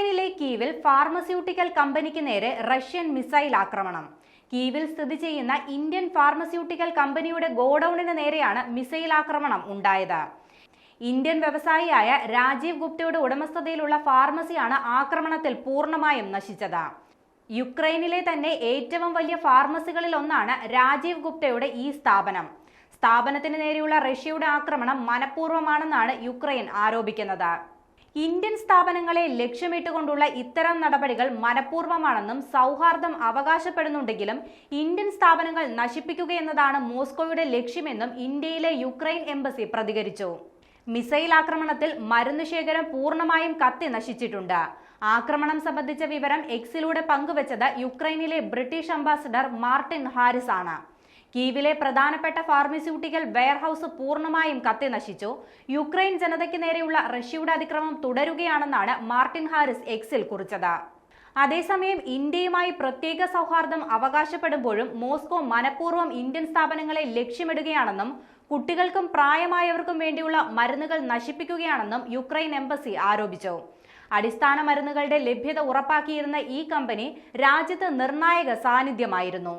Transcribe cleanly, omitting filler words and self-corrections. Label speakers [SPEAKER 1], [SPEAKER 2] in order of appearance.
[SPEAKER 1] യുക്രൈനിലെ കീവിൽ ഫാർമസ്യൂട്ടിക്കൽ കമ്പനിക്ക് നേരെ റഷ്യൻ മിസൈൽ ആക്രമണം. കീവിൽ സ്ഥിതി ചെയ്യുന്ന ഇന്ത്യൻ ഫാർമസ്യൂട്ടിക്കൽ കമ്പനിയുടെ ഗോഡൌണിന് നേരെയാണ് മിസൈൽ ആക്രമണം ഉണ്ടായത്. ഇന്ത്യൻ വ്യവസായിയായ രാജീവ് ഗുപ്തയുടെ ഉടമസ്ഥതയിലുള്ള ഫാർമസിയാണ് ആക്രമണത്തിൽ പൂർണ്ണമായും നശിച്ചത്. യുക്രൈനിലെ തന്നെ ഏറ്റവും വലിയ ഫാർമസികളിൽ ഒന്നാണ് രാജീവ് ഗുപ്തയുടെ ഈ സ്ഥാപനത്തിന് നേരെയുള്ള റഷ്യയുടെ ആക്രമണം മനഃപൂർവ്വമാണെന്നാണ് യുക്രൈൻ ആരോപിക്കുന്നത്. ഇന്ത്യൻ സ്ഥാപനങ്ങളെ ലക്ഷ്യമിട്ടുകൊണ്ടുള്ള ഇത്തരം നടപടികൾ മനഃപൂർവ്വമാണെന്നും സൗഹാർദ്ദം അവകാശപ്പെടുന്നുണ്ടെങ്കിലും ഇന്ത്യൻ സ്ഥാപനങ്ങൾ നശിപ്പിക്കുകയെന്നതാണ് മോസ്കോയുടെ ലക്ഷ്യമെന്നും ഇന്ത്യയിലെ യുക്രൈൻ എംബസി പ്രതികരിച്ചു. മിസൈൽ ആക്രമണത്തിൽ മരുന്ന് ശേഖരം പൂർണ്ണമായും കത്തി നശിച്ചിട്ടുണ്ട്. ആക്രമണം സംബന്ധിച്ച വിവരം എക്സിലൂടെ പങ്കുവച്ചത് യുക്രൈനിലെ ബ്രിട്ടീഷ് അംബാസഡർ മാർട്ടിൻ ഹാരിസ് ആണ്. കീവിലെ പ്രധാനപ്പെട്ട ഫാർമസ്യൂട്ടിക്കൽ വെയർഹൌസ് പൂർണ്ണമായും കത്തി നശിച്ചു. യുക്രൈൻ ജനതയ്ക്ക് നേരെയുള്ള റഷ്യയുടെ അതിക്രമം തുടരുകയാണെന്നാണ് മാർട്ടിൻ ഹാരിസ് എക്സിൽ കുറിച്ചത്. അതേസമയം ഇന്ത്യയുമായി പ്രത്യേക സൗഹാർദ്ദം അവകാശപ്പെടുമ്പോഴും മോസ്കോ മനഃപൂർവ്വം ഇന്ത്യൻ സ്ഥാപനങ്ങളെ ലക്ഷ്യമിടുകയാണെന്നും കുട്ടികൾക്കും പ്രായമായവർക്കും വേണ്ടിയുള്ള മരുന്നുകൾ നശിപ്പിക്കുകയാണെന്നും യുക്രൈൻ എംബസി ആരോപിച്ചു. അടിസ്ഥാന മരുന്നുകളുടെ ലഭ്യത ഉറപ്പാക്കിയിരുന്ന ഈ കമ്പനി രാജ്യത്ത് നിർണായക സാന്നിധ്യമായിരുന്നു.